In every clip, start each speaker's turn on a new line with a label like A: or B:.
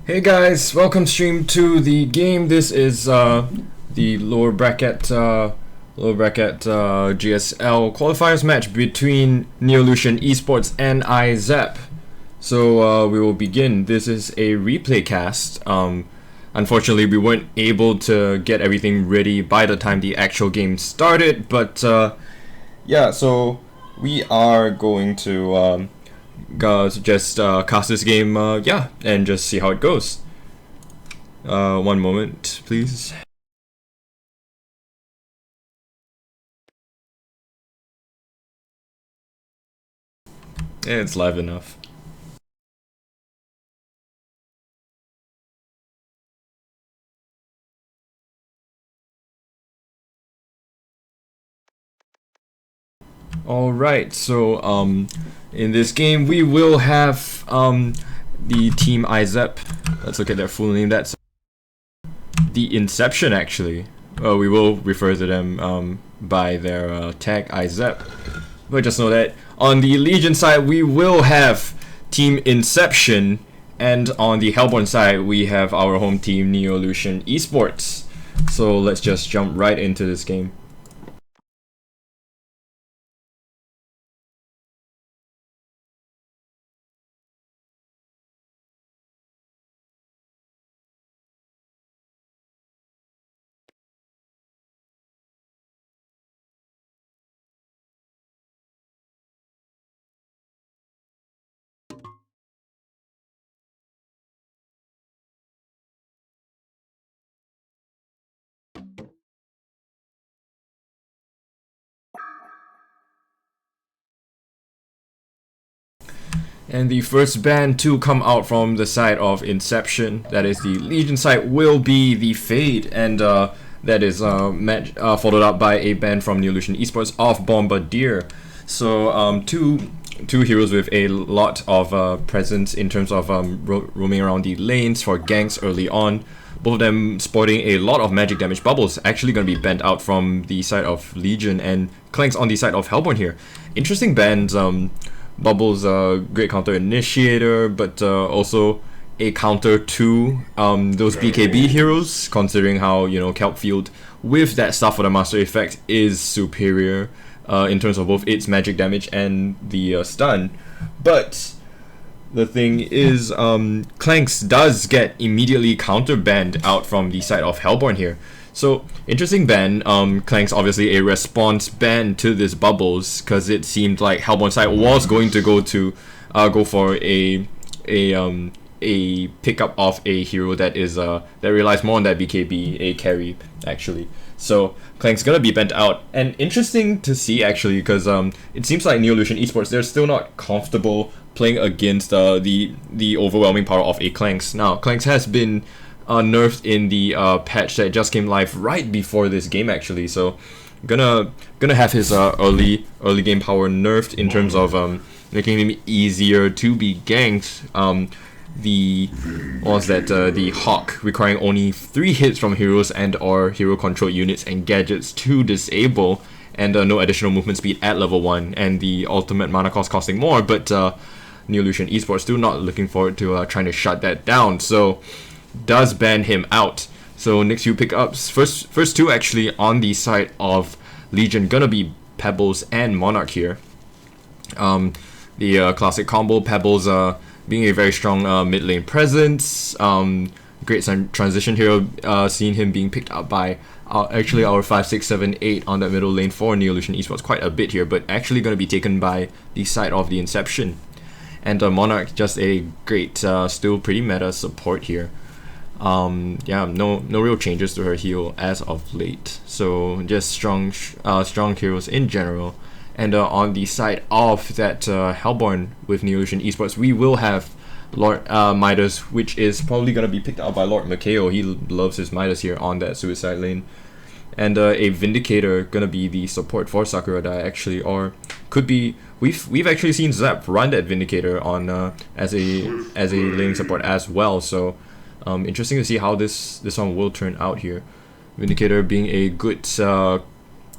A: Hey guys, welcome stream to the game. This is the lower bracket GSL qualifiers match between Neolution Esports and iZep. So we will begin. This is a replay cast. Unfortunately, we weren't able to get everything ready by the time the actual game started, but yeah, so we are going to just cast this game, and just see how it goes. One moment, please. Yeah, it's live enough. Alright, so in this game we will have the team iZep. Let's look at their full name. That's the Inception, actually. We will refer to them by their tag iZep. But just know that on the Legion side we will have Team Inception, and on the Hellborn side we have our home team Neolution Esports. So let's just jump right into this game. And the first ban to come out from the side of Inception, that is the Legion side, will be the Fade, and that is followed up by a ban from Neolution Esports of Bombardier. So two heroes with a lot of presence in terms of roaming around the lanes for ganks early on. Both of them sporting a lot of magic damage bubbles, actually going to be banned out from the side of Legion, and Clanks on the side of Hellborn here. Interesting bans. Bubbles great counter initiator, but also a counter to those BKB heroes, considering how, you know, Kelp Field with that Staff for the Master effect is superior in terms of both its magic damage and the stun. But the thing is, Clanks does get immediately counter banned out from the side of Hellborn here. So, interesting ban. Clanks obviously a response ban to this bubbles, because it seemed like Hellborn side was going to go for a pickup of a hero that is that relies more on that BKB, a carry actually. So Clanks gonna be bent out, and interesting to see actually, because it seems like Neolution Esports, they're still not comfortable playing against the overwhelming power of a Clanks. Now Clanks has been nerfed in the patch that just came live right before this game actually, so gonna have his early game power nerfed in terms of making him easier to be ganked. The Hawk requiring only 3 hits from heroes and or hero control units and gadgets to disable, and no additional movement speed at level 1, and the ultimate mana cost costing more, but Neolution Esports still not looking forward to trying to shut that down, so does ban him out. So next few pickups, first two actually on the side of Legion, gonna be Pebbles and Monarch here. The classic combo, Pebbles being a very strong mid lane presence, great transition hero, seeing him being picked up by actually our 5, 6, 7, 8 on that middle lane for Neolution Esports quite a bit here, but actually gonna be taken by the side of the Inception. And Monarch, just a great, still pretty meta support here. No real changes to her heal as of late, so just strong heroes in general. And on the side of that Hellborn with Neolution Esports, we will have Lord Midas, which is probably going to be picked up by Lord Makeo. He loves his Midas here on that suicide lane. And a Vindicator gonna be the support for Sakuradai actually, or could be, we've actually seen Zlapped run that Vindicator on as a lane support as well. So interesting to see how this one will turn out here. Vindicator being a good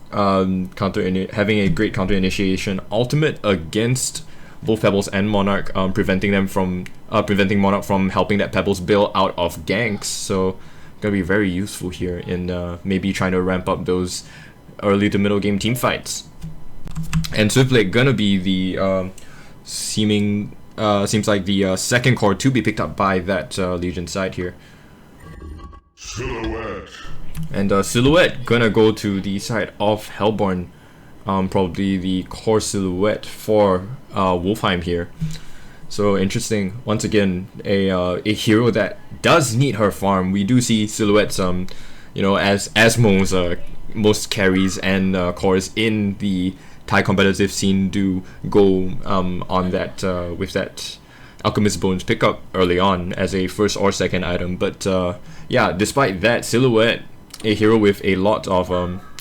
A: having a great counter initiation ultimate against both Pebbles and Monarch, preventing them from preventing Monarch from helping that Pebbles build out of ganks. So gonna be very useful here in maybe trying to ramp up those early to middle game team fights. And Swiftblade gonna be the seems like the second core to be picked up by that Legion side here.
B: Silhouette.
A: And Silhouette gonna go to the side of Hellborn, probably the core Silhouette for Wolfheim here. So interesting. Once again, a hero that does need her farm. We do see Silhouette's you know, as most carries and cores in the Thai competitive scene do go on that with that Alchemist Bones pickup early on as a first or second item. But yeah, despite that, Silhouette, a hero with a lot of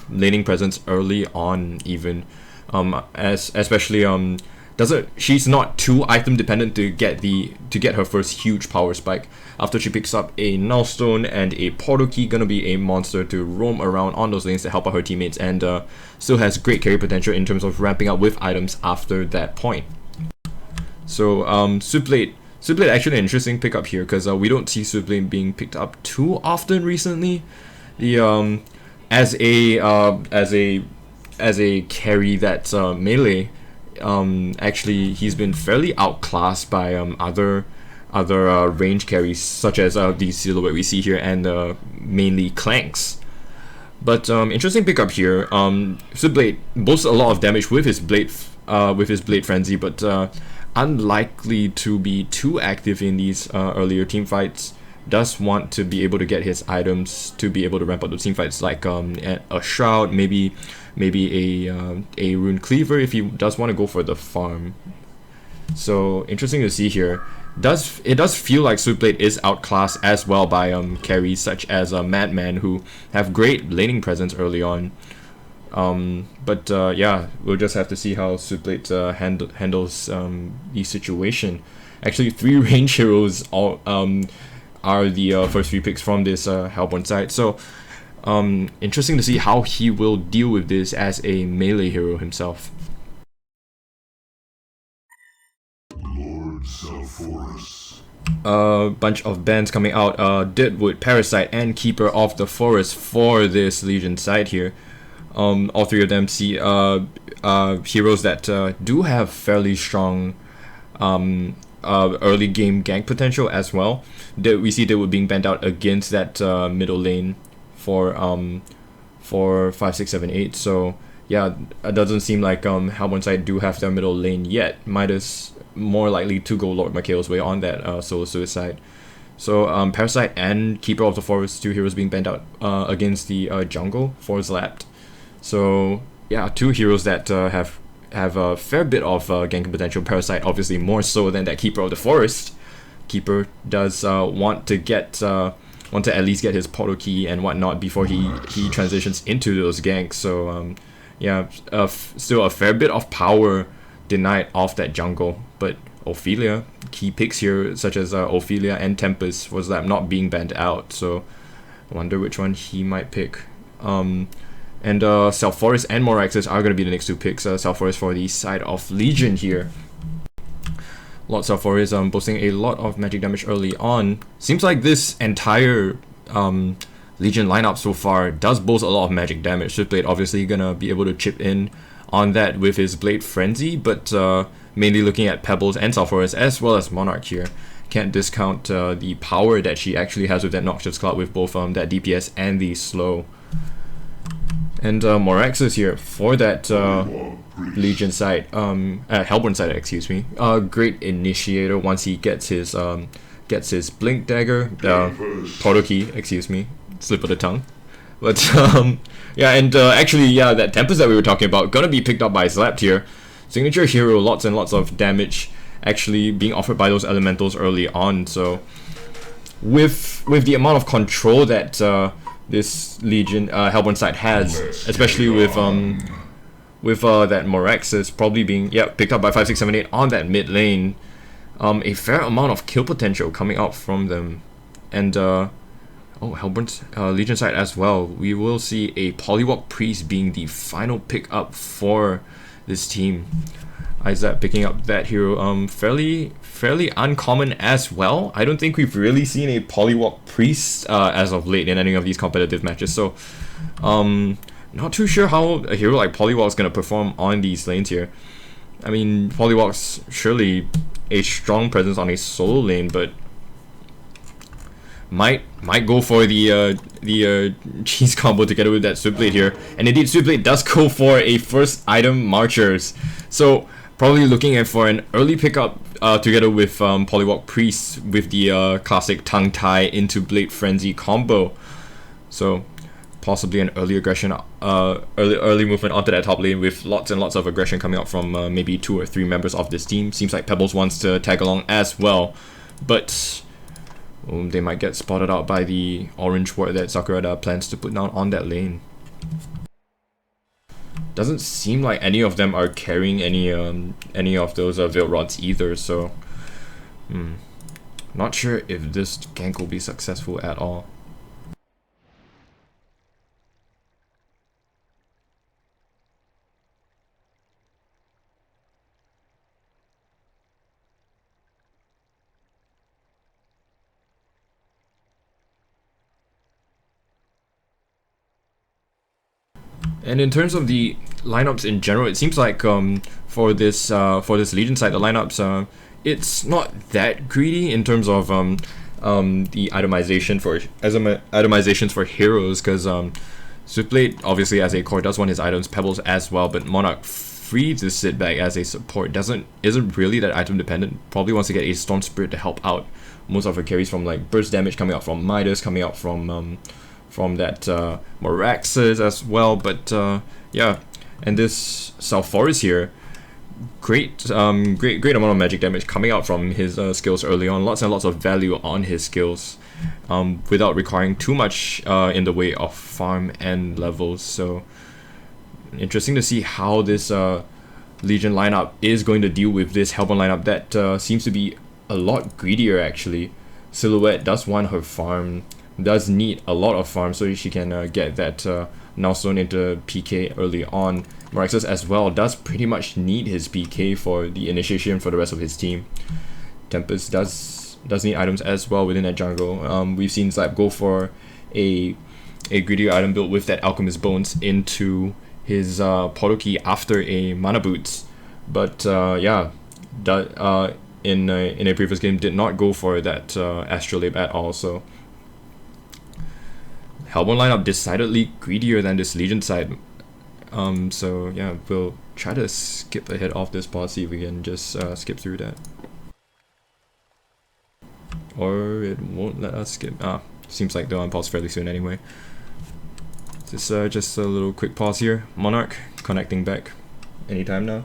A: laning presence early on, even especially she's not too item dependent to get her first huge power spike. After she picks up a Nullstone and a Portal Key, gonna be a monster to roam around on those lanes to help out her teammates, and still has great carry potential in terms of ramping up with items after that point. So Swiftblade actually an interesting pickup here, because we don't see Swiftblade being picked up too often recently. The as a carry that's melee, actually he's been fairly outclassed by other range carries, such as the Silhouette we see here, and mainly Clanks. But interesting pickup here. Swiftblade boasts a lot of damage with his blade frenzy, but unlikely to be too active in these earlier team fights. Does want to be able to get his items to be able to ramp up the team fights, like a Shroud, maybe a Rune Cleaver if he does want to go for the farm. So interesting to see here. It does feel like Swiftblade is outclassed as well by carries such as Madman, who have great laning presence early on. But yeah, we'll just have to see how Swiftblade handles the situation. Actually, 3 range heroes are the first 3 picks from this Hellborn side. So interesting to see how he will deal with this as a melee hero himself. Bunch of bans coming out. Deadwood, Parasite, and Keeper of the Forest for this Legion side here. All 3 of them see heroes that do have fairly strong early game gank potential as well. We see Deadwood being banned out against that middle lane for 5, 6, 7, 8. So yeah, it doesn't seem like Hellborn side do have their middle lane yet. Midas more likely to go Lord Mikhail's way on that solo suicide. So Parasite and Keeper of the Forest, 2 heroes being banned out against the jungle for Zlapped. So yeah, 2 heroes that have a fair bit of ganking potential. Parasite obviously more so than that Keeper of the Forest. Keeper does want to at least get his Portal Key and whatnot before he transitions into those ganks. So yeah, still a fair bit of power denied off that jungle. But Ophelia, key picks here, such as Ophelia and Tempest, was that not being banned out. So I wonder which one he might pick. And Self Forest and Moraxis are going to be the next 2 picks. Self Forest for the side of Legion here. Lots of Forest boasting a lot of magic damage early on. Seems like this entire Legion lineup so far does boast a lot of magic damage. Swiftblade obviously gonna be able to chip in on that with his Blade Frenzy, but mainly looking at Pebbles and Self Forest as well as Monarch here. Can't discount the power that she actually has with that Noxious Cloud, with both that DPS and the slow. And Moraxis here for that Legion side, Hellborn side, excuse me. Great initiator once he gets his Blink Dagger, Portal Key, excuse me, slip of the tongue. But yeah, and actually, yeah, that Tempest that we were talking about gonna be picked up by Zlapped here. Signature hero, lots and lots of damage actually being offered by those elementals early on. So with the amount of control that this Legion Hellborn side has, especially with that Moraxis probably being picked up by 5, 6, 7, 8 on that mid lane, a fair amount of kill potential coming out from them. And Hellborn's Legion side as well, we will see a Polywalk Priest being the final pick up for this team. iZep picking up that hero, fairly uncommon as well. I don't think we've really seen a Polywalk Priest as of late in any of these competitive matches, so not too sure how a hero like Polywalk is going to perform on these lanes here. I mean, Polywalk's surely a strong presence on a solo lane, but might go for the cheese combo together with that Switchblade here. And indeed, Switchblade does go for a first item Marchers. So probably looking at for an early pickup together with Polywalk Priest with the classic tongue tie into Blade Frenzy combo. So possibly an early aggression, early movement onto that top lane with lots and lots of aggression coming out from maybe 2 or 3 members of this team. Seems like Pebbles wants to tag along as well, but they might get spotted out by the orange ward that Sakurada plans to put down on that lane. Doesn't seem like any of them are carrying any of those Veiled Rods either, so not sure if this gank will be successful at all. And in terms of the lineups in general, it seems like for this Legion side, the lineups it's not that greedy in terms of the itemizations for heroes, because Switchblade obviously as a core does want his items, Pebbles as well, but Monarch free to sit back as a support isn't really that item dependent. Probably wants to get a Storm Spirit to help out most of her carries from like burst damage coming out from Midas, coming out from that Moraxes as well, but yeah, and this South Forest here, great amount of magic damage coming out from his skills early on, lots and lots of value on his skills, without requiring too much in the way of farm and levels. So interesting to see how this Legion lineup is going to deal with this Hellborn lineup that seems to be a lot greedier actually. Silhouette does want her farm, does need a lot of farm so she can get that Nullstone into PK early on. Moraxes as well does pretty much need his PK for the initiation for the rest of his team. Tempest does need items as well within that jungle. We've seen Zlapped go for a greedier item build with that Alchemist Bones into his Podoki after a Mana Boots, but yeah, in a previous game did not go for that Astrolabe at all. So Hellborn lineup decidedly greedier than this Legion side. So yeah, we'll try to skip ahead of this pause, see if we can just skip through that. Or it won't let us skip. Seems like they'll unpause fairly soon anyway. Just a little quick pause here. Monarch connecting back anytime now.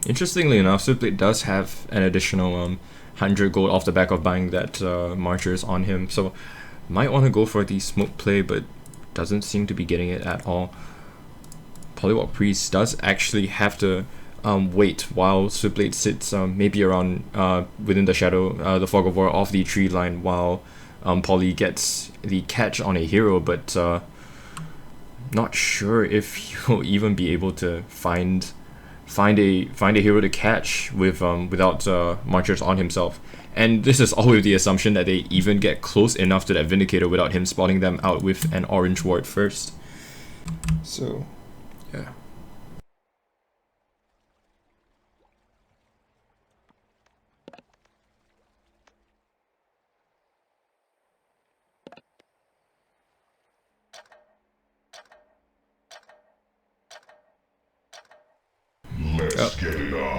A: Interestingly enough, Switchblade does have an additional 100 gold off the back of buying that Marchers on him, so might want to go for the smoke play, but doesn't seem to be getting it at all. Polywalk Priest does actually have to wait while Switchblade sits maybe around within the shadow, the fog of war off the tree line, while Poly gets the catch on a hero, but not sure if you'll even be able to find a hero to catch with without Marchers on himself. And this is all with the assumption that they even get close enough to that Vindicator without him spotting them out with an orange ward first. So yeah.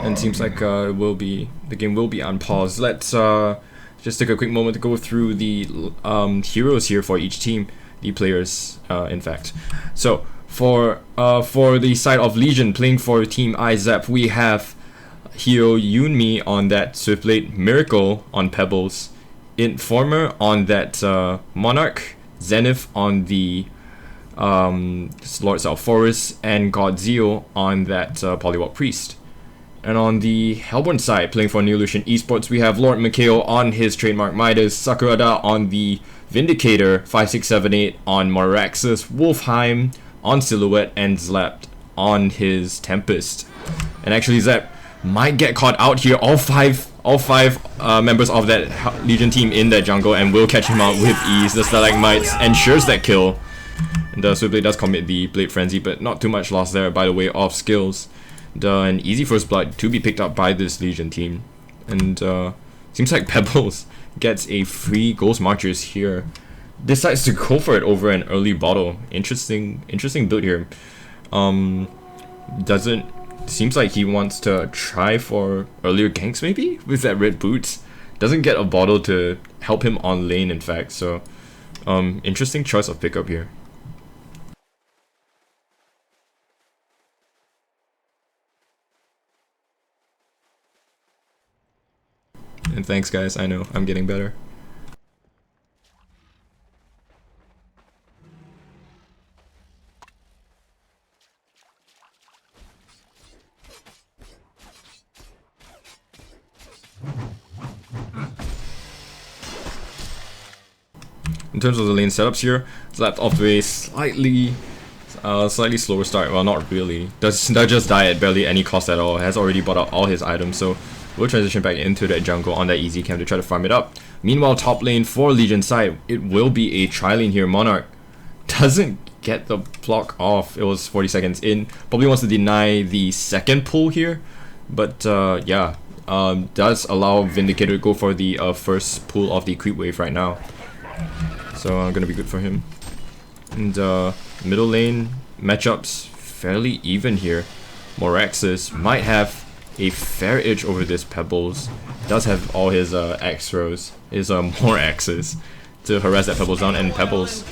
A: And seems like the game will be on pause. Let's just take a quick moment to go through the heroes here for each team. players, in fact. So for the side of Legion playing for Team iZep, we have Hyo Yunmi on that Swiftblade, Miracle on Pebbles, Informer on that Monarch, Zenith on the Lord Zalforus, and Godzio on that Polywalk Priest. And on the Hellborn side, playing for Neolution Esports, we have Lord Mikhail on his trademark Midas, Sakurada on the Vindicator, 5678 on Moraxus, Wolfheim on Silhouette, and Zlapped on his Tempest. And actually Zep might get caught out here, all five members of that Legion team in that jungle, and will catch him out with ease. The Stalagmites ensures that kill. And the Swiftblade does commit the Blade Frenzy, but not too much loss there by the way of skills. An easy first blood to be picked up by this Legion team. And seems like Pebbles gets a free Ghost Marchers here. Decides to go for it over an early bottle. Interesting build here. Seems like he wants to try for earlier ganks maybe with that red boots. Doesn't get a bottle to help him on lane in fact, so interesting choice of pickup here. And thanks guys, I know, I'm getting better. In terms of the lane setups here, Zlapped off to a slightly slower start. Well, not really. Does just die at barely any cost at all. Has already bought out all his items, so we'll transition back into that jungle on that easy camp to try to farm it up. Meanwhile, top lane for Legion side, it will be a tri-lane here. Monarch doesn't get the block off. It was 40 seconds in. Probably wants to deny the second pull here, but yeah, does allow Vindicator to go for the first pull of the creep wave right now. So gonna be good for him. And middle lane matchups fairly even here. Moraxus might have a fair edge over this Pebbles. Does have all his axe throws, his more axes to harass that Pebbles down, and Pebbles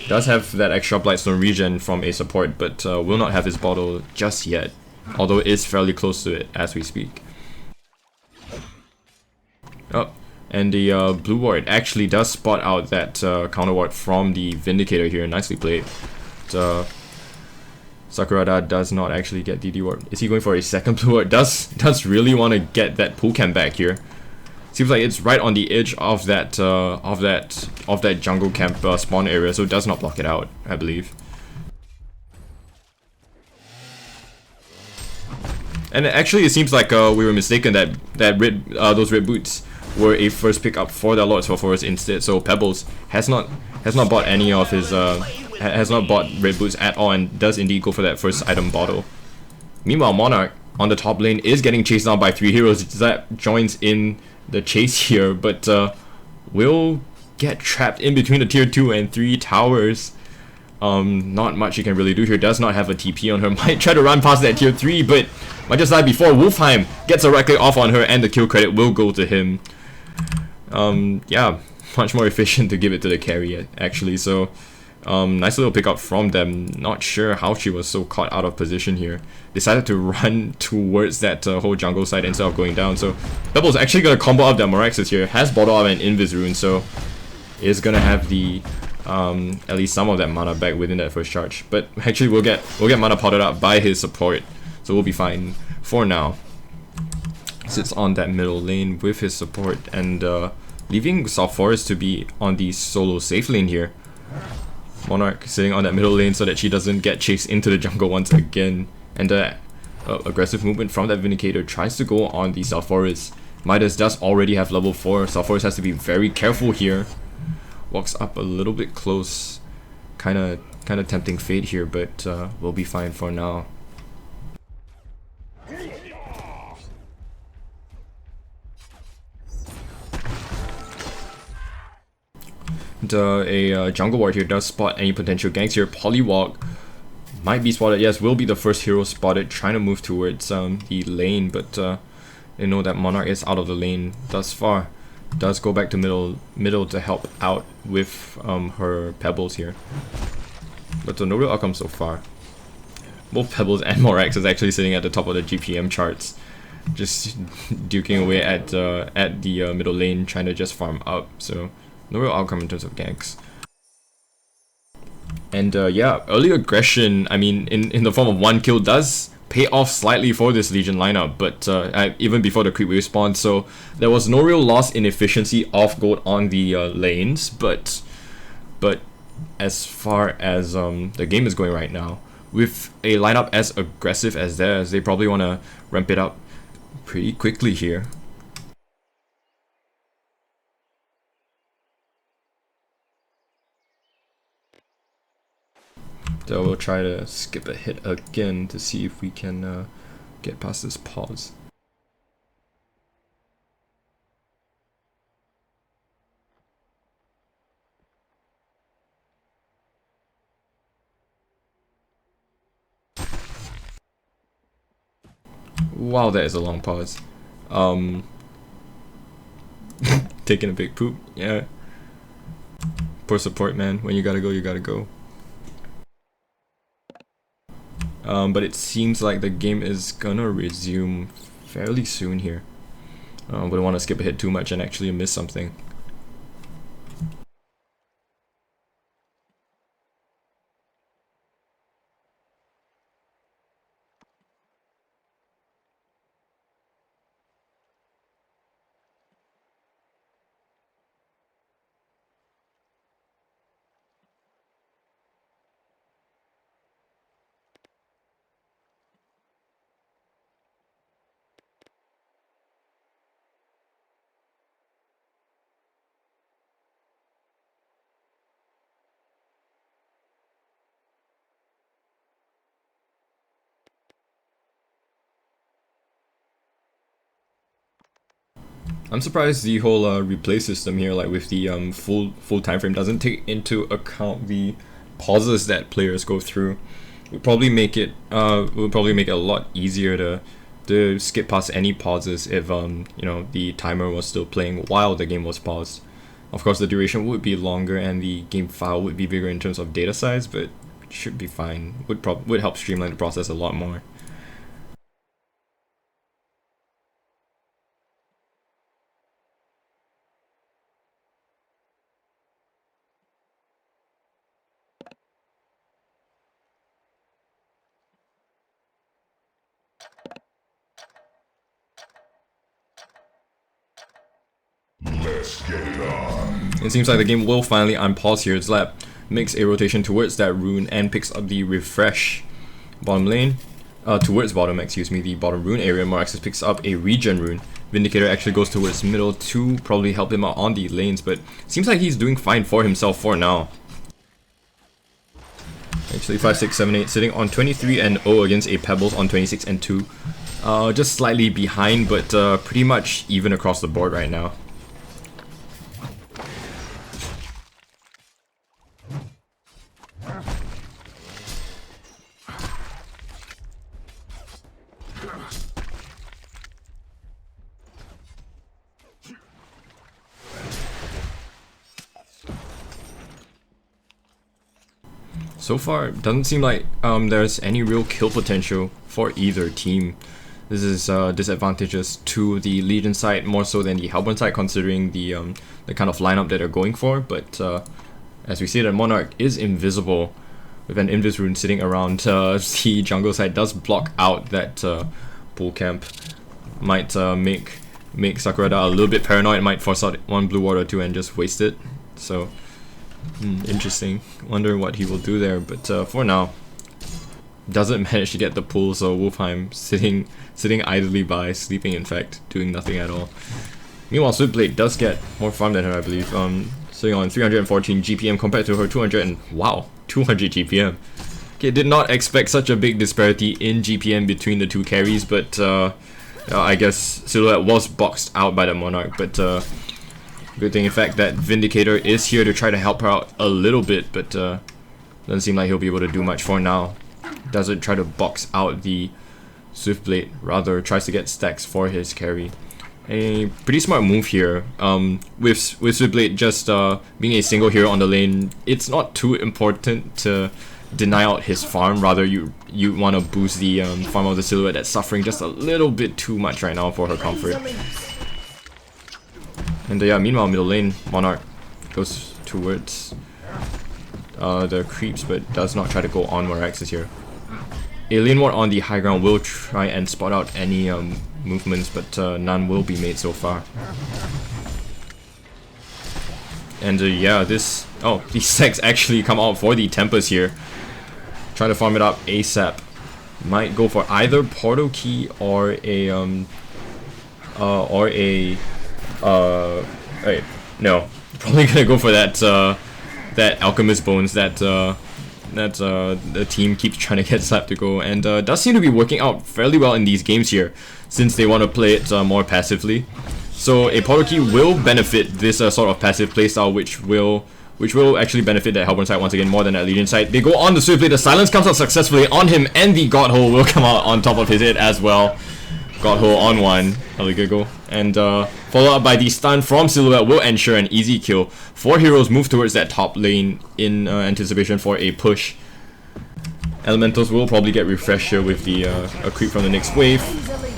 A: does have that extra Blightstone regen from a support, but will not have his bottle just yet, although it is fairly close to it as we speak. Oh, and the blue ward actually does spot out that counter ward from the Vindicator here. Nicely played. Sakurada does not actually get DD ward. Is he going for a second blue ward? Does really want to get that pool camp back here. Seems like it's right on the edge of that jungle camp spawn area, so it does not block it out, I believe. And actually, it seems like we were mistaken that those red boots were a first pickup for the Lords for us instead. So Pebbles has not bought any of his has not bought red boots at all, and does indeed go for that first item bottle. Meanwhile, Monarch on the top lane is getting chased down by 3 heroes. That joins in the chase here, but will get trapped in between the tier 2 and 3 towers. Not much he can really do here. Does not have a TP on her. Might try to run past that tier 3, but might just die before. Wolfheim gets a right click off on her, and the kill credit will go to him. Yeah, much more efficient to give it to the carry actually. So nice little pickup from them. Not sure how she was so caught out of position here. Decided to run towards that whole jungle side instead of going down. So Pebbles actually gonna combo up that Moraxus here. Has bottle up an Invis rune, so is gonna have the at least some of that mana back within that first charge. But actually we'll get mana potted up by his support, so we'll be fine for now. Sits on that middle lane with his support, and leaving Zalforus to be on the solo safe lane here. Monarch sitting on that middle lane so that she doesn't get chased into the jungle once again. And aggressive movement from that Vindicator tries to go on the Zalforus. Midas does already have level 4. Zalforus has to be very careful here. Walks up a little bit close. Kinda tempting fate here, but we'll be fine for now. A jungle ward here does spot any potential ganks here. Polywalk might be spotted. Yes, will be the first hero spotted, trying to move towards the lane, but you know that Monarch is out of the lane thus far. does go back to middle to help out with her pebbles here. But no real outcome so far. Both Pebbles and Morax is actually sitting at the top of the GPM charts, just duking away at the middle lane, trying to just farm up. So no real outcome in terms of ganks. And yeah, early aggression, I mean, in the form of 1 kill does pay off slightly for this Legion lineup, but even before the creep wave spawned, so there was no real loss in efficiency of gold on the lanes, but as far as the game is going right now, with a lineup as aggressive as theirs, they probably want to ramp it up pretty quickly here. So we'll try to skip a hit again to see if we can get past this pause. Wow, that is a long pause. Taking a big poop, yeah. Poor support, man. When you gotta go, you gotta go. But it seems like the game is gonna resume fairly soon here. Wouldn't want to skip ahead too much and actually miss something. I'm surprised the whole replay system here, like with the full time frame, doesn't take into account the pauses that players go through. Would probably make it a lot easier to skip past any pauses if you know, the timer was still playing while the game was paused. Of course, the duration would be longer and the game file would be bigger in terms of data size, but it should be fine. Would help streamline the process a lot more.
B: Let's get it on.
A: It seems like the game will finally unpause here. Zlapped makes a rotation towards that rune and picks up the refresh. Bottom lane, towards bottom, excuse me, the bottom rune area. Moraxis picks up a regen rune. Vindicator actually goes towards middle to probably help him out on the lanes, but seems like he's doing fine for himself for now. Actually 5, 6, 7, 8 sitting on 23 and 0 against a Pebbles on 26 and 2. Just slightly behind, but pretty much even across the board right now. So far, it doesn't seem like there's any real kill potential for either team. This is disadvantageous to the Legion side more so than the Hellborn side, considering the kind of lineup that they're going for. But as we see, the Monarch is invisible with an Invis rune sitting around. The jungle side does block out that pool camp. Might make Sakurada a little bit paranoid. Might force out one blue ward or two and just waste it. So. Interesting. Wonder what he will do there, but for now, doesn't manage to get the pull. So Wolfheim sitting idly by, sleeping in fact, doing nothing at all. Meanwhile, Swiftblade does get more farm than her, I believe. Sitting on 314 GPM compared to her 200 and wow, 200 GPM. Okay, did not expect such a big disparity in GPM between the two carries, but I guess Silhouette was boxed out by the Monarch, but. Good thing, in fact, that Vindicator is here to try to help her out a little bit, but doesn't seem like he'll be able to do much for now. Doesn't try to box out the Swiftblade, rather tries to get stacks for his carry. A pretty smart move here. With Switchblade just being a single hero on the lane, it's not too important to deny out his farm. Rather, you want to boost the farm of the Silhouette that's suffering just a little bit too much right now for her comfort. And yeah, meanwhile, middle lane, Monarch goes towards the creeps, but does not try to go on Morax's here. A lane ward on the high ground will try and spot out any movements, but none will be made so far. And yeah, these stacks actually come out for the Tempest here. Trying to farm it up ASAP. Might go for either Portal Key or a wait, no, probably gonna go for that that Alchemist Bones that the team keeps trying to get Zlapped to go, and does seem to be working out fairly well in these games here, since they want to play it more passively. So a Portal Key will benefit this sort of passive playstyle, which will actually benefit that Hellborn side once again more than that Legion side. They go on the Swiftblade, the silence comes out successfully on him, and the God Hole will come out on top of his head as well. God Hole on one, go. And followed up by the stun from Silhouette will ensure an easy kill. 4 heroes move towards that top lane in anticipation for a push. Elementals will probably get refreshed here with the a creep from the next wave.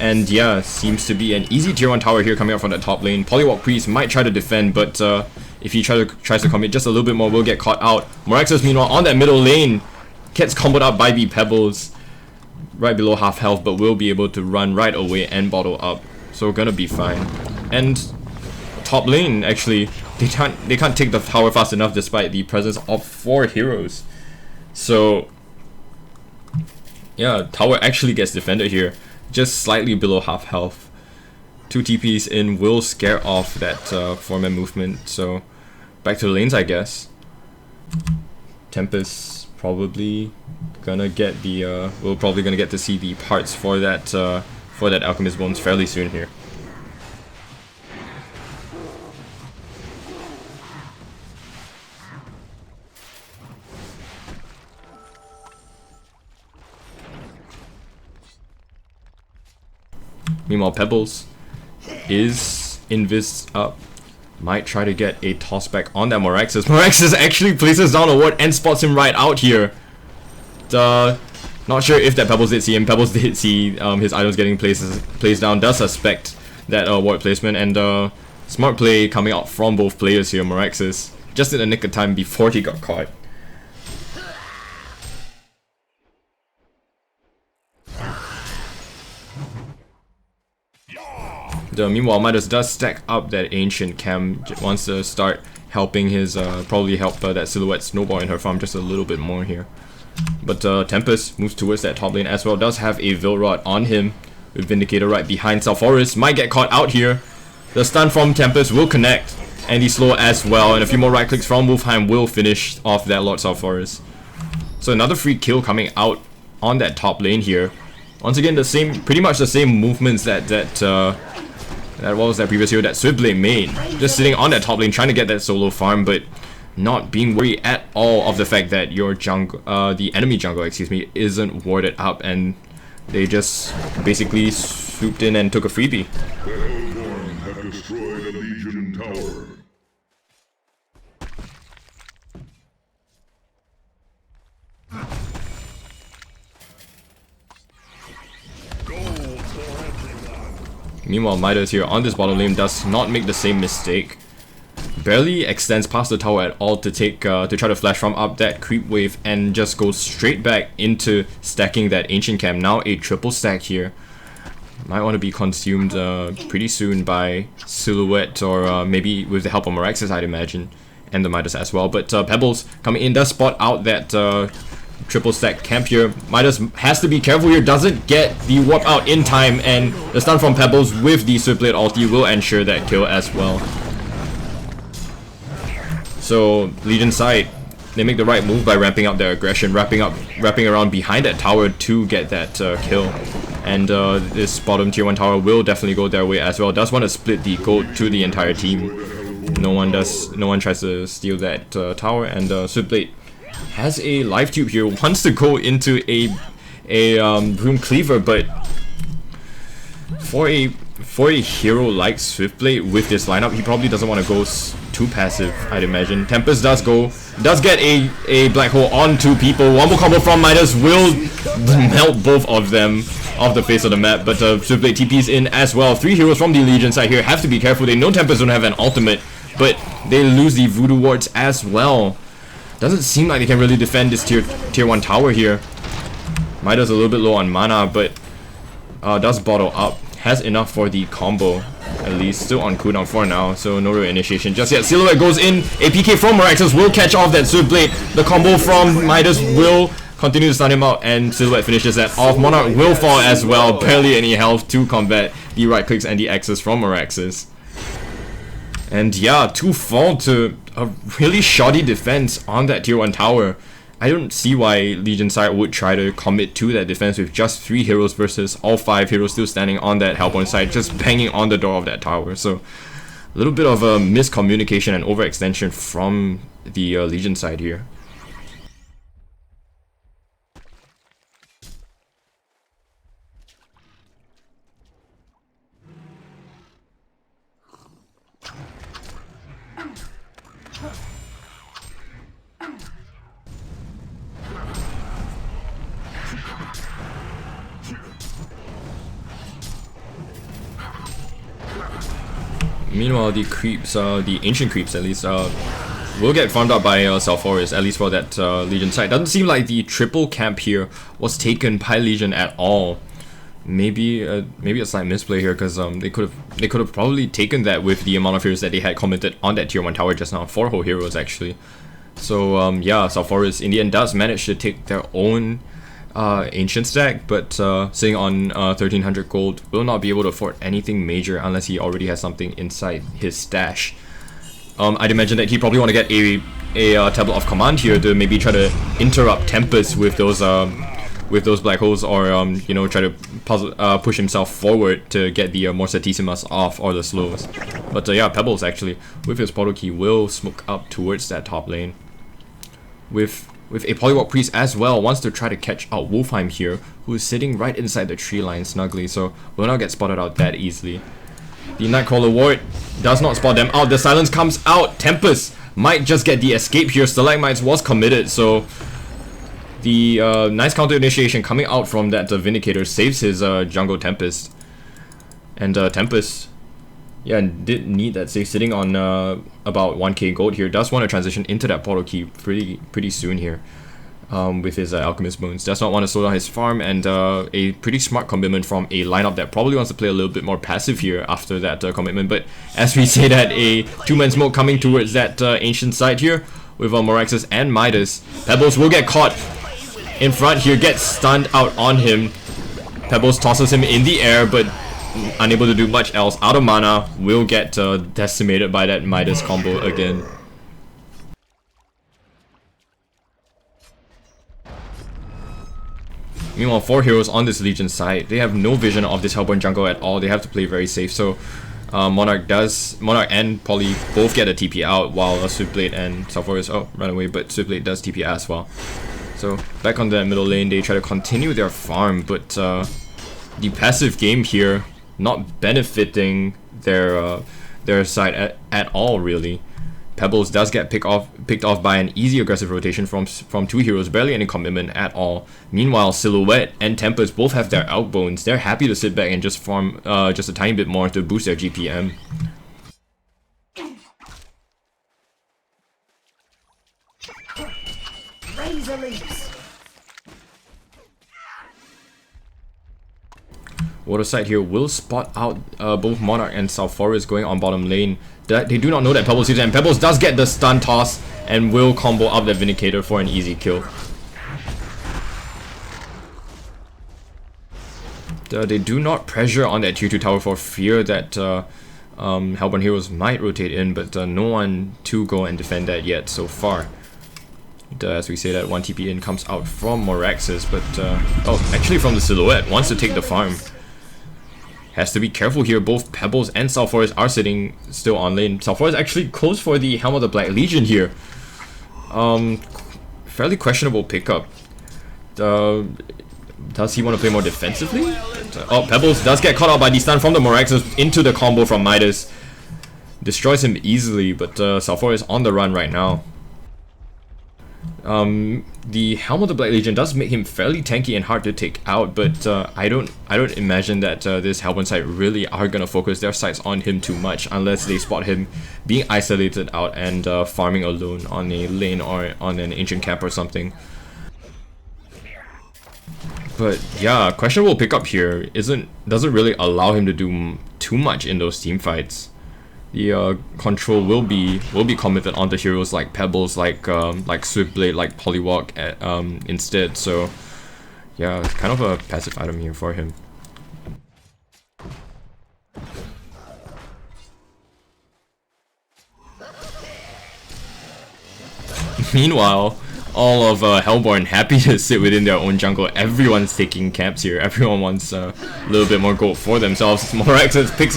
A: And yeah, seems to be an easy tier 1 tower here coming out from that top lane. Polywalk Priest might try to defend, but if he tries to commit just a little bit more, will get caught out. Moraxus meanwhile on that middle lane gets comboed up by the Pebbles right below half health, but will be able to run right away and bottle up. So gonna be fine. And top lane, actually, they can't take the tower fast enough despite the presence of 4 heroes. So yeah, tower actually gets defended here, just slightly below half health. 2 TPs in will scare off that 4-man movement. So back to the lanes, I guess. Tempest probably gonna get the we're probably gonna get to see the parts for that Alchemist Bones fairly soon here. Meanwhile, Pebbles is invis up. Might try to get a toss back on that Moraxus. Moraxus actually places down a ward and spots him right out here. Not sure if that Pebbles did see him. Pebbles did see his items getting placed down. Does suspect that ward placement, and smart play coming out from both players here. Moraxus just in the nick of time before he got caught. Meanwhile, Midas does stack up that Ancient Cam, wants to start helping his, probably help that Silhouette snowball in her farm just a little bit more here. But Tempest moves towards that top lane as well, does have a Vilrod on him, with Vindicator right behind. Salforus might get caught out here. The stun from Tempest will connect, and the slow as well, and a few more right clicks from Wolfheim will finish off that Lord Salforus. So another free kill coming out on that top lane here. Once again, pretty much the same movements that was that previous hero that Switchblade made. Just sitting on that top lane trying to get that solo farm, but not being worried at all of the fact that your jungle, the enemy jungle, excuse me, isn't warded up, and they just basically swooped in and took a freebie.
B: The Hellborn have destroyed a Legion tower.
A: Meanwhile, Midas here on this bottom lane does not make the same mistake. Barely extends past the tower at all to try to flash from up that creep wave, and just goes straight back into stacking that Ancient Cam. Now a triple stack here. Might want to be consumed pretty soon by Silhouette, or maybe with the help of Moraxus, I'd imagine, and the Midas as well. But Pebbles coming in does spot out that triple stack camp here. Midas has to be careful here, doesn't get the warp out in time, and the stun from Pebbles with the Switchblade ulti will ensure that kill as well. So Legion side, they make the right move by ramping up their aggression, wrapping around behind that tower to get that kill. And this bottom tier 1 tower will definitely go their way as well. Does want to split the gold to the entire team. No one tries to steal that tower, and Switchblade has a life tube here, wants to go into a Broom Cleaver, but for a for a hero like Swiftblade with this lineup, he probably doesn't want to go too passive, I'd imagine. Tempest does get a black hole on two people. One more combo from Midas will melt both of them off the face of the map, but Swiftblade TP's in as well. 3 heroes from the Legion side here have to be careful. They know Tempest don't have an ultimate, but they lose the Voodoo Wards as well. Doesn't seem like they can really defend this tier 1 tower here. Midas a little bit low on mana, but does bottle up. Has enough for the combo, at least. Still on cooldown for now, so no real initiation just yet. Silhouette goes in. A PK from Meraxus will catch off that Swiftblade. The combo from Midas will continue to stun him out, and Silhouette finishes that off. Monarch will fall as well. Barely any health to combat the right clicks and the X's from Meraxus. And yeah, 2 fall to a really shoddy defense on that tier 1 tower. I don't see why Legion side would try to commit to that defense with just 3 heroes versus all 5 heroes still standing on that Hellborn side, just banging on the door of that tower. So a little bit of a miscommunication and overextension from the Legion side here. Meanwhile, the creeps, the ancient creeps at least, will get farmed out by Sulfuras, at least for that Legion side. Doesn't seem like the triple camp here was taken by Legion at all. Maybe a slight misplay here, because they could have probably taken that with the amount of heroes that they had committed on that tier 1 tower just now. 4 whole heroes actually. So yeah, Sulfuras in the end does manage to take their own ancient stack, but sitting on 1300 gold will not be able to afford anything major unless he already has something inside his stash. I'd imagine that he probably want to get a tablet of command here to maybe try to interrupt Tempest with those black holes, or you know, try to push himself forward to get the more Certissimas off or the slows. But yeah, Pebbles actually with his portal key will smoke up towards that top lane. With a Polywalk Priest as well, wants to try to catch out Wolfheim here, who is sitting right inside the tree line snugly, so will not get spotted out that easily. The Nightcrawler Ward does not spot them out. The silence comes out. Tempest might just get the escape here. Stalagmites was committed, so the nice counter initiation coming out from that Vindicator saves his jungle Tempest. And Tempest, yeah, did need that save, sitting on about 1k gold here. Does want to transition into that portal key pretty soon here with his Alchemist Bones. Does not want to slow down his farm, and a pretty smart commitment from a lineup that probably wants to play a little bit more passive here after that commitment. But as we say that, a 2-man smoke coming towards that ancient side here with Meraxus and Midas. Pebbles will get caught in front here, gets stunned out on him. Pebbles tosses him in the air, but unable to do much else. Out of mana, will get decimated by that Midas combo again. Meanwhile, 4 heroes on this Legion side, they have no vision of this Hellborn jungle at all. They have to play very safe. So Monarch and Poly both get a TP out, while Swiftblade and Sulfuras run away, but Swiftblade does TP as well. So back on that middle lane, they try to continue their farm, but the passive game here not benefiting their side at all, really. Pebbles does get picked off by an easy aggressive rotation from 2 heroes, barely any commitment at all. Meanwhile, Silhouette and Tempest both have their outbones. They're happy to sit back and just farm just a tiny bit more to boost their GPM.
C: Razor leaps.
A: Water side here will spot out both Monarch and Sulfuras going on bottom lane. They do not know that Pebbles uses it, and Pebbles does get the stun toss and will combo up that Vindicator for an easy kill. They do not pressure on that tier 2 tower for fear that Hellborn heroes might rotate in, but no one to go and defend that yet so far. As we say that, 1 TP in comes out from Meraxus, but oh, actually from the Silhouette, wants to take the farm. Has to be careful here. Both Pebbles and Sulfuras are sitting still on lane. Sulfuras actually close for the Helm of the Black Legion here. Fairly questionable pickup. Does he want to play more defensively Oh, Pebbles does get caught out by the stun from the Moraxis into the combo from Midas. Destroys him easily, but Salfor is on the run right now. The Helm of the Black Legion does make him fairly tanky and hard to take out, but I don't imagine that this Hellborn side really are gonna focus their sights on him too much unless they spot him being isolated out and farming alone on a lane or on an ancient cap or something. But yeah, questionable pickup here doesn't really allow him to do too much in those team fights. The control will be committed onto heroes like Pebbles, like Swiftblade, like Polywalk instead. So yeah, it's kind of a passive item here for him. Meanwhile, all of Hellborn happy to sit within their own jungle. Everyone's taking camps here. Everyone wants a little bit more gold for themselves. Moraxis picks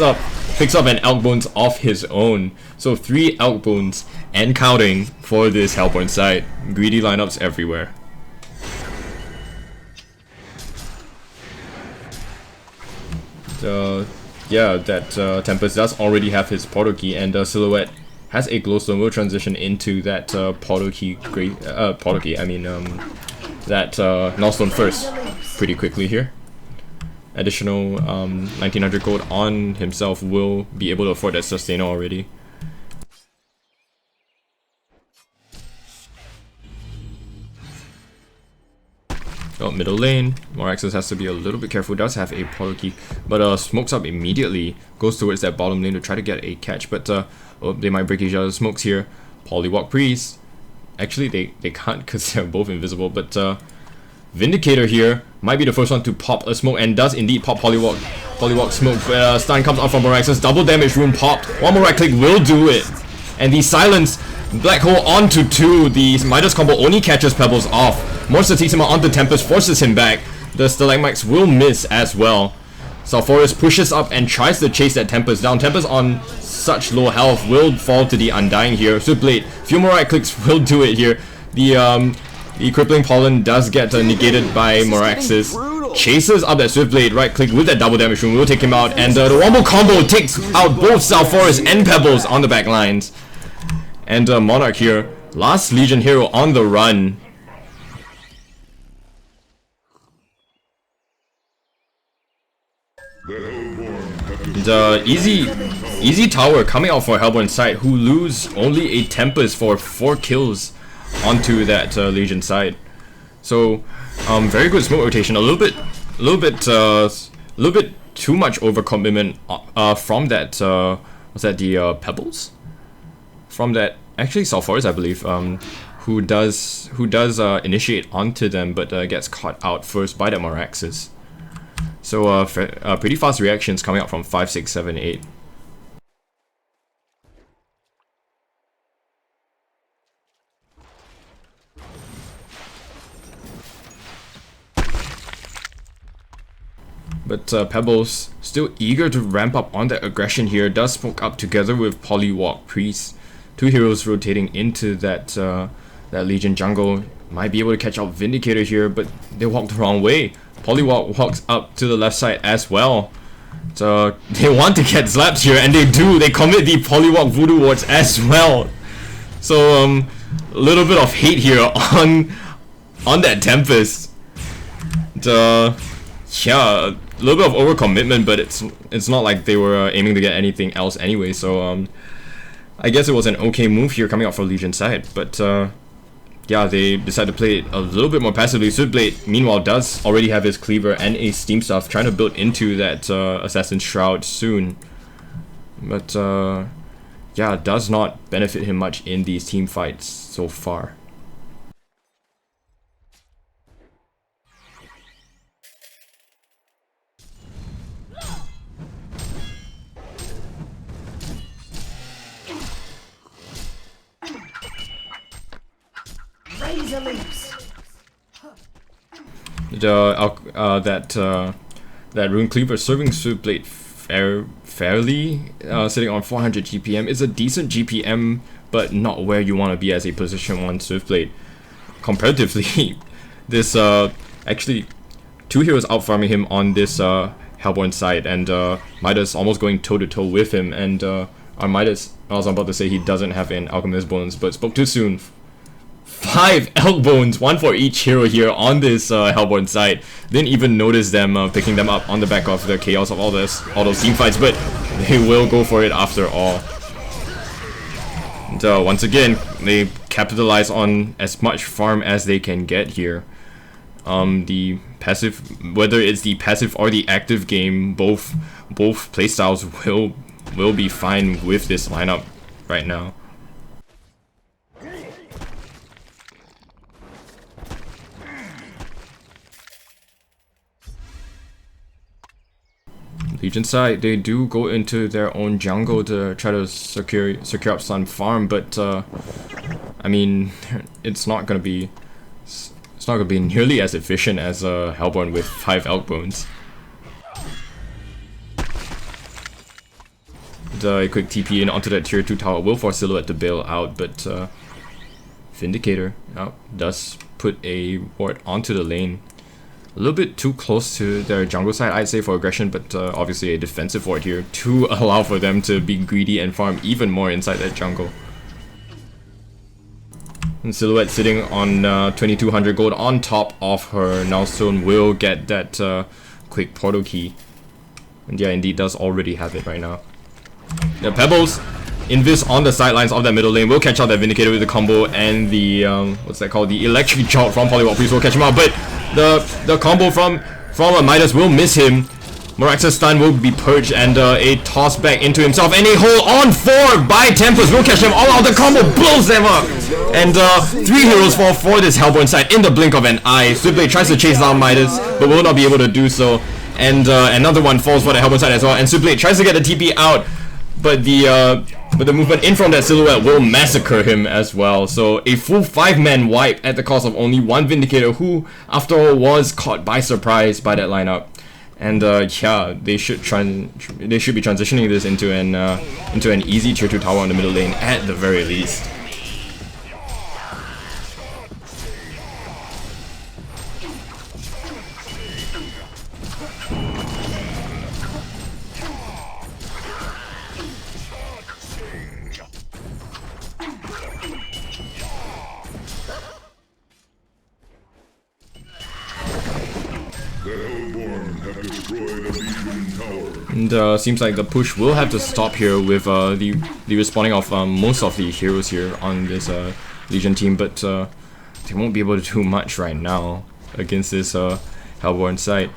A: up an Elk Bones of his own. So 3 Elk Bones and counting for this Hellborn side. Greedy lineups everywhere. Yeah, that Tempest does already have his portal key, and Silhouette has a glowstone. Will transition into that portal key. That nullstone first pretty quickly here. Additional 1900 gold on himself will be able to afford that sustainer already. Oh, middle lane. Moraxis has to be a little bit careful. Does have a portal key, but smokes up immediately. Goes towards that bottom lane to try to get a catch, but oh, they might break each other's smokes here. Polywalk Priest. Actually, they can't because they're both invisible, but Vindicator here might be the first one to pop a smoke, and does indeed pop Polywalk smoke. Stun comes out from Moraxis. Double damage rune popped. One more right click will do it. And the silence Black Hole onto 2. The Midas combo only catches Pebbles off. More Satisima onto Tempest forces him back. The Stalagmites will miss as well. Salforis pushes up and tries to chase that Tempest down. Tempest on such low health will fall to the Undying here. Swiftblade, few more right clicks will do it here. The Crippling Pollen does get negated by Moraxis. Chases up that Swiftblade, right click with that double damage rune will take him out, and the Wombo combo takes out both Salforis and Pebbles on the back lines. And Monarch here, last Legion hero on the run. The easy tower coming out for Hellborn side, who lose only a Tempest for 4 kills onto that Legion side. So very good smoke rotation. A little bit too much overcommitment from that. Was that the Pebbles? From that, actually Salforis, I believe, who does initiate onto them, but gets caught out first by the Moraxis. So pretty fast reactions coming out from 5, 6, 7, 8. But Pebbles, still eager to ramp up on that aggression here, does smoke up together with Polywalk Priest. 2 heroes rotating into that that Legion jungle. Might be able to catch out Vindicator here, but they walked the wrong way. Polywalk walks up to the left side as well. So they want to get Zlapped here, and they do. They commit the Polywalk Voodoo Wards as well. So a little bit of hate here on that Tempest. Yeah, a little bit of overcommitment, but it's not like they were aiming to get anything else anyway. So I guess it was an okay move here coming out for Legion side, but yeah, they decided to play it a little bit more passively. Swiftblade, meanwhile, does already have his Cleaver and a Steam Stuff, trying to build into that Assassin's Shroud soon. But yeah, does not benefit him much in these team fights so far. That Rune Cleaver serving Swiftblade fairly, sitting on 400 GPM. Is a decent GPM, but not where you want to be as a position 1 Swiftblade. Comparatively, this actually 2 heroes out farming him on this Hellborn side, and Midas almost going toe-to-toe with him, and Midas, I was about to say he doesn't have an Alchemist bonus, but spoke too soon. 5 elk bones, 1 for each hero here on this Hellborn side. Didn't even notice them picking them up on the back of the chaos of all those team fights, but they will go for it after all. And once again, they capitalize on as much farm as they can get here. The passive, whether it's the passive or the active game, both playstyles will be fine with this lineup right now. Legion side, they do go into their own jungle to try to secure up some farm, but I mean, it's not gonna be nearly as efficient as Hellborn with 5 elk bones. A quick TP in onto that tier 2 tower will force Silhouette to bail out, but Vindicator does put a ward onto the lane. A little bit too close to their jungle side, I'd say, for aggression, but obviously a defensive ward here to allow for them to be greedy and farm even more inside that jungle. And Silhouette sitting on 2200 gold on top of her Nullstone will get that quick portal key. And yeah, indeed does already have it right now. The Pebbles, Invis on the sidelines of that middle lane will catch out that Vindicator with the combo, and the what's that called? The Electric Jolt from Polywalk Priest will catch him out, but the combo from Midas will miss him. Morax's stun will be purged, and a toss back into himself, and a hold on 4 by Tempest will catch them all out. The combo blows them up, and 3 heroes fall for this Hellborn side in the blink of an eye. Swiftblade tries to chase down Midas, but will not be able to do so, and another one falls for the Hellborn side as well, and Swiftblade tries to get the TP out, but the movement in from that Silhouette will massacre him as well. So a full 5-man wipe at the cost of only 1 Vindicator, who after all was caught by surprise by that lineup. And yeah, they should be transitioning this into an easy tier 2 tower on the middle lane at the very least. And seems like the push will have to stop here with the respawning of most of the heroes here on this Legion team, but they won't be able to do much right now against this Hellborn side.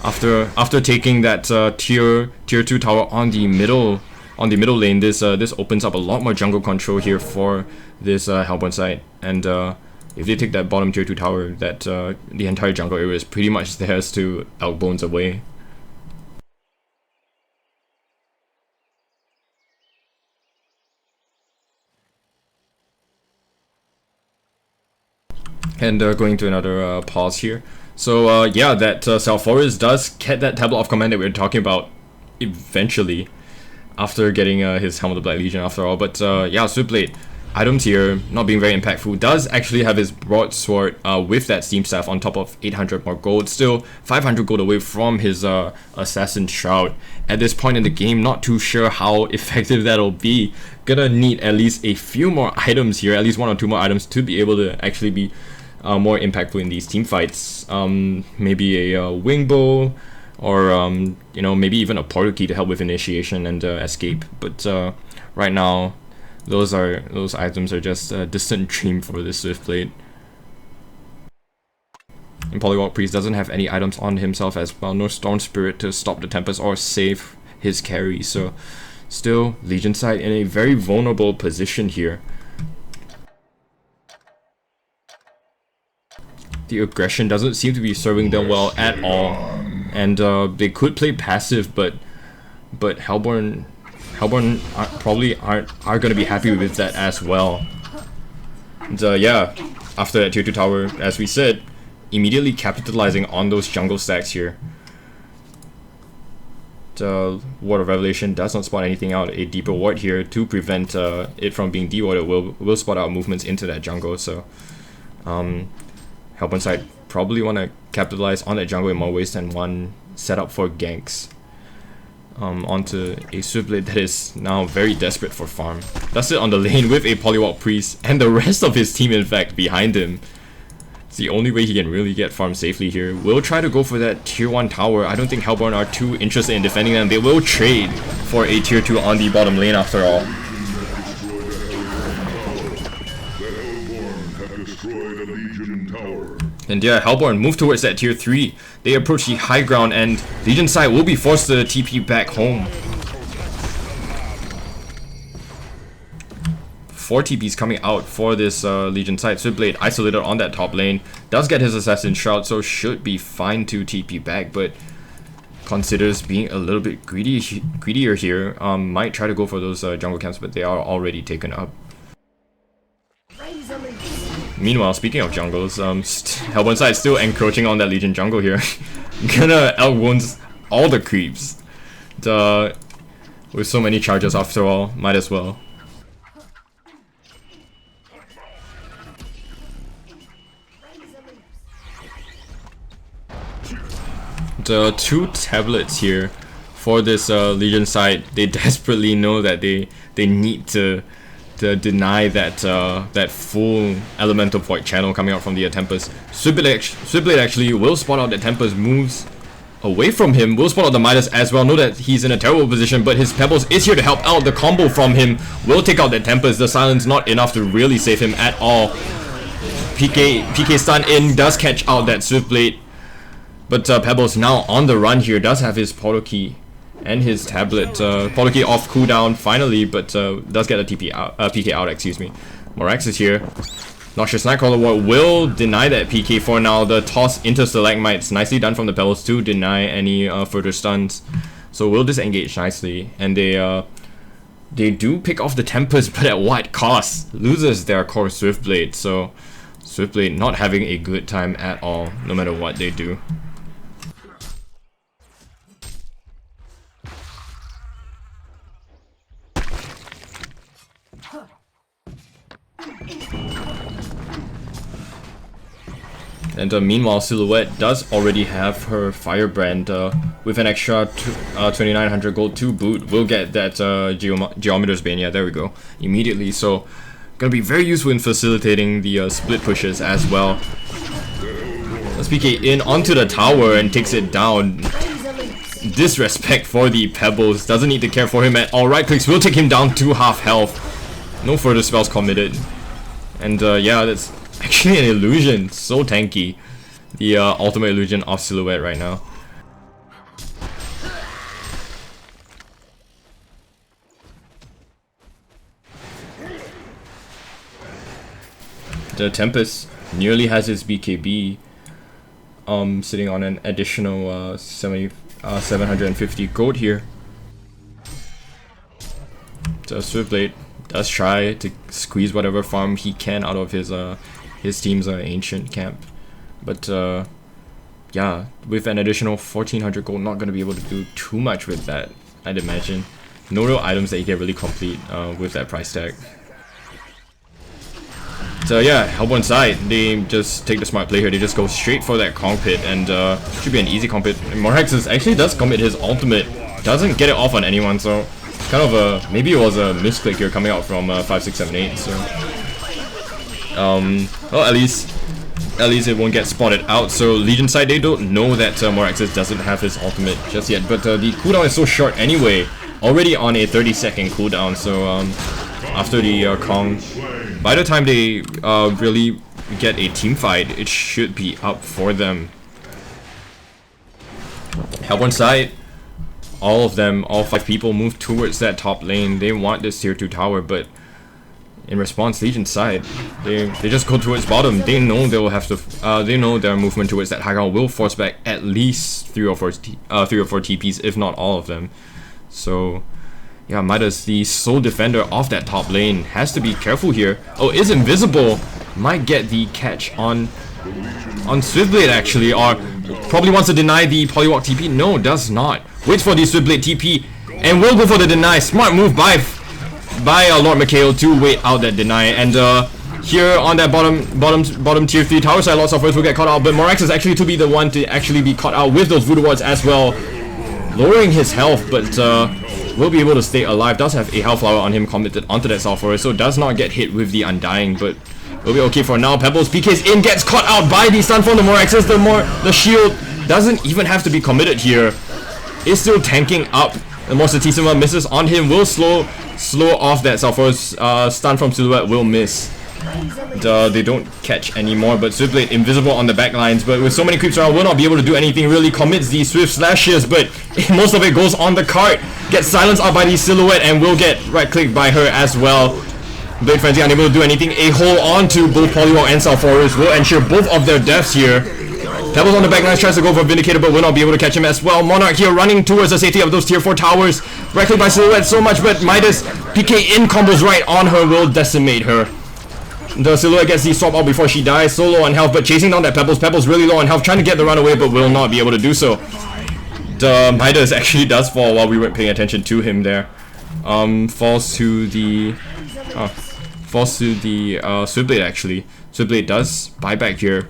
A: After taking that tier 2 tower on the middle lane, this opens up a lot more jungle control here for this Hellborn side, and if they take that bottom tier 2 tower, that the entire jungle area is pretty much theirs to elk bones away. And going to another pause here. So yeah, that Salforus does get that tablet of command that we were talking about eventually, after getting his Helm of the Black Legion after all. But yeah, Swiftblade, items here not being very impactful, does actually have his broadsword with that steam staff on top of 800 more gold, still 500 gold away from his assassin shroud. At this point in the game, not too sure how effective that'll be. Gonna need at least a few more items here, at least 1 or 2 more items to be able to actually be more impactful in these team fights. Maybe a wing bow, or you know, maybe even a portal key to help with initiation and escape. But right now, those items are just a distant dream for this Swiftblade. And Polywalk Priest doesn't have any items on himself as well, no Storm Spirit to stop the Tempest or save his carry. So still, Legion side in a very vulnerable position here. The aggression doesn't seem to be serving them well at all, and they could play passive, but Hellborn probably aren't going to be happy with that as well. And yeah, after that tier 2 tower, as we said, immediately capitalizing on those jungle stacks here. The Ward of Revelation does not spot anything out. A deeper ward here to prevent it from being dewarded will spot out movements into that jungle. So Hellborn side probably want to capitalize on that jungle in more ways than one set up for ganks onto a Swiftblade that is now very desperate for farm. That's it on the lane with a Polywalk Priest and the rest of his team in fact behind him. It's the only way he can really get farm safely here. Will try to go for that tier 1 tower. I don't think Hellborn are too interested in defending them. They will trade for a tier 2 on the bottom lane after all. And yeah, Hellborn move towards that tier 3. They approach the high ground and Legion side will be forced to TP back home. 4 TPs coming out for this Legion side. Swiftblade isolated on that top lane. Does get his Assassin Shroud, so should be fine to TP back, but considers being a little bit greedier here. Might try to go for those jungle camps, but they are already taken up. Meanwhile, speaking of jungles, Hellborn side still encroaching on that Legion jungle here. Gonna outwounds all the creeps. With so many charges after all, might as well. The 2 tablets here for this Legion side, they desperately know that they need to deny that that full elemental void channel coming out from the Tempest. Swiftblade actually will spot out the Tempest, moves away from him, will spot out the Midas as well, know that he's in a terrible position, but his Pebbles is here to help out. The combo from him will take out the Tempest. The silence not enough to really save him at all. PK stun in, does catch out that Swiftblade, but Pebbles now on the run here, does have his portal key and his tablet. Portal key off cooldown finally, but does get a PK out, excuse me. Morax is here. Noxious Nightcrawler Ward will deny that PK for now. The toss into Stalagmites, nicely done from the Pebbles to deny any further stuns. So will disengage nicely, and they do pick off the Tempest, but at what cost? Loses their core Swiftblade, so Swiftblade not having a good time at all, no matter what they do. And meanwhile, Silhouette does already have her Firebrand with an extra 2900 gold to boot. We'll get that Geometer's Bane, yeah, there we go, immediately. So, gonna be very useful in facilitating the split pushes as well. Let's PK in onto the tower and takes it down. Disrespect for the Pebbles, doesn't need to care for him at all. Right clicks will take him down to half health. No further spells committed. And yeah, that's actually an illusion, so tanky. The ultimate illusion of Silhouette right now. The Tempest nearly has his BKB, sitting on an additional 750 gold here. So Swiftblade does try to squeeze whatever farm he can out of his team's ancient camp, but yeah, with an additional 1400 gold, not gonna be able to do too much with that, I'd imagine. No real items that you can really complete with that price tag. So yeah, Hellborn side, they just take the smart play here. They just go straight for that Kong Pit, and should be an easy Kong Pit. Morax actually does commit his ultimate, doesn't get it off on anyone, so kind of a, maybe it was a misclick here coming out from 5, 6, 7, 8. So well, at least it won't get spotted out. So Legion side, they don't know that Moraxis doesn't have his ultimate just yet, but the cooldown is so short anyway, already on a 30-second cooldown. So after the Kong, by the time they really get a team fight, it should be up for them. Hellborn side, all of them, all 5 people move towards that top lane. They want this tier 2 tower, but in response, Legion side, they just go towards bottom. They know they will have to. They know their movement towards that high ground will force back at least 3 or 4 TPs, if not all of them. So yeah, Midas, the sole defender of that top lane, has to be careful here. Oh, is invisible. Might get the catch on Swiftblade actually, or probably wants to deny the Polywalk TP. No, does not. Waits for the Swiftblade TP and will go for the deny. Smart move by Lord Mikhail to wait out that deny, and here on that bottom tier 3 tower side. Lots of first will get caught out, but Morax is actually to be the one to actually be caught out with those voodoo wards as well, lowering his health, but will be able to stay alive. Does have a Hellflower on him committed onto that Sulphurus, so does not get hit with the Undying, but will be okay for now. Pebbles PK's in, gets caught out by the stun from the Moraxes. The shield doesn't even have to be committed here. Is still tanking up. The more Satisima misses on him, will slow off that Sulphurus. Stun from Silhouette will miss. They don't catch anymore, but Swiftblade invisible on the back lines, but with so many creeps around will not be able to do anything. Really commits these Swift Slashes, but most of it goes on the cart. Gets silenced out by the Silhouette and will get right clicked by her as well. Blade Frenzy unable to do anything. A hold on to both Poliwag and Sulphurus will ensure both of their deaths here. Pebbles on the back lines tries to go for Vindicator, but will not be able to catch him as well. Monarch here running towards the safety of those tier 4 towers. Right click by Silhouette so much, but Midas PK in combos right on her will decimate her. The Silhouette gets the swap out before she dies, so low on health, but chasing down that Pebbles. Pebbles really low on health, trying to get the run away, but will not be able to do so. The Midas actually does fall while we weren't paying attention to him there. Falls to the Swiftblade actually. Swiftblade does buyback here.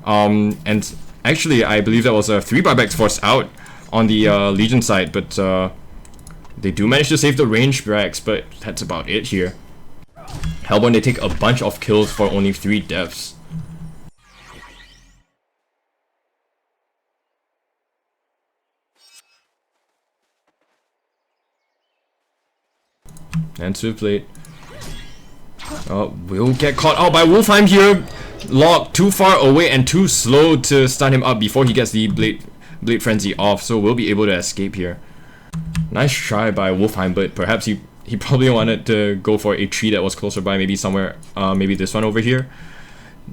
A: And actually I believe that was 3 buybacks forced out on the Legion side, but they do manage to save the range Brax, but that's about it here. Hellborn, they take a bunch of kills for only 3 deaths. And Swiftblade will get caught out by Wolfheim here. Locked too far away and too slow to stun him up before he gets the Blade Frenzy off, so we'll be able to escape here. Nice try by Wolfheim, but perhaps he probably wanted to go for a tree that was closer by, maybe somewhere, maybe this one over here.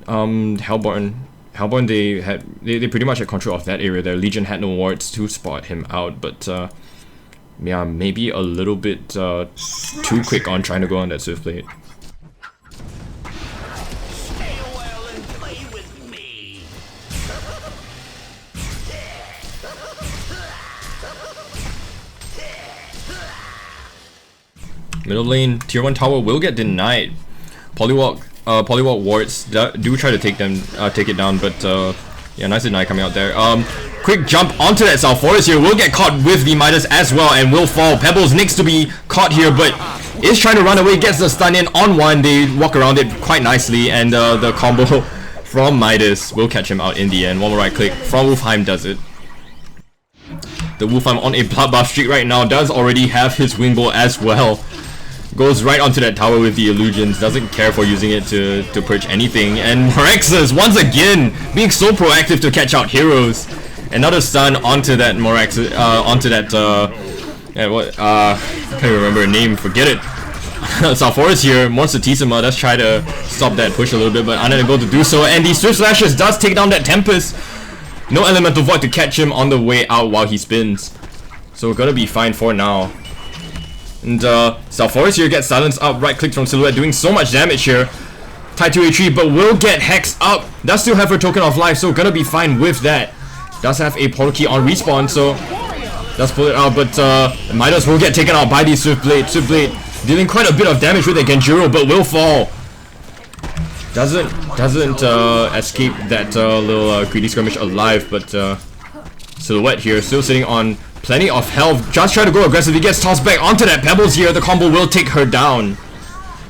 A: Hellborn, they pretty much had control of that area. Their Legion had no wards to spot him out, but yeah, maybe a little bit too quick on trying to go on that Swiftblade. Middle lane, tier 1 tower will get denied. Poliwag wards do try to take it down, but yeah, nice deny coming out there. Quick jump onto that Sulphurus here, will get caught with the Midas as well and will fall. Pebbles needs to be caught here, but is trying to run away, gets the stun in on one. They walk around it quite nicely, and the combo from Midas will catch him out in the end. One more right click from Wolfheim does it. The Wolfheim on a bloodbath streak right now, does already have his wing bow as well. Goes right onto that tower with the illusions, doesn't care for using it to purge anything, and Morexus once again being so proactive to catch out heroes. Another stun onto that Morexus, onto that can't remember her name, forget it. Sulphurus here, Monstertissima does try to stop that push a little bit, but unable to do so, and the Swift Slashes does take down that Tempest. No Elemental Void to catch him on the way out while he spins, so we're gonna be fine for now. And Sulphurus here gets silenced up, right click from Silhouette, doing so much damage here. Tied to a tree, but will get hexed up. Does still have her token of life, so gonna be fine with that. Does have a portal key on respawn, so does pull it out, but Midas will get taken out by the Swiftblade. Swiftblade dealing quite a bit of damage with the Genjuro, but will fall. Doesn't escape that little greedy skirmish alive, but Silhouette here still sitting on plenty of health. Just try to go aggressive. He gets tossed back onto that Pebbles here. The combo will take her down.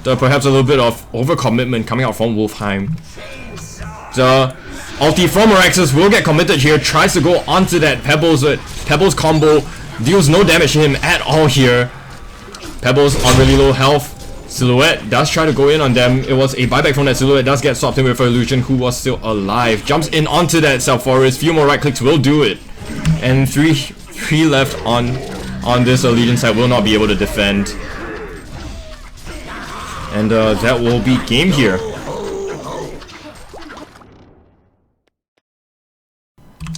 A: Perhaps a little bit of overcommitment coming out from Wolfheim. The ulti from Morexus will get committed here. Tries to go onto that Pebbles, but Pebbles combo deals no damage to him at all here. Pebbles on really low health. Silhouette does try to go in on them. It was a buyback from that Silhouette. Does get swapped in with her illusion, who was still alive. Jumps in onto that Sulphurus. Few more right clicks will do it. And three left on this Legion side will not be able to defend, and that will be game here.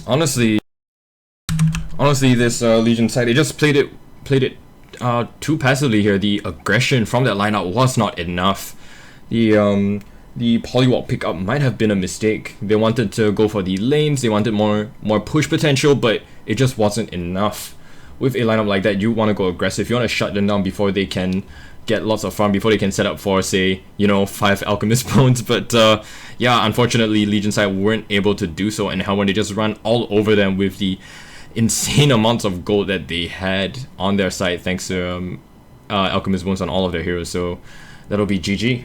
A: Honestly, this Legion side, they just played it too passively here. The aggression from that lineup was not enough. The Poliwag pickup might have been a mistake. They wanted to go for the lanes, they wanted more push potential, but it just wasn't enough. With a lineup like that, you want to go aggressive, you want to shut them down before they can get lots of farm before they can set up for, say, 5 Alchemist Bones. But yeah, unfortunately, Legion side weren't able to do so, and Hellborn, they just run all over them with the insane amounts of gold that they had on their side, thanks to Alchemist Bones on all of their heroes. So that'll be GG.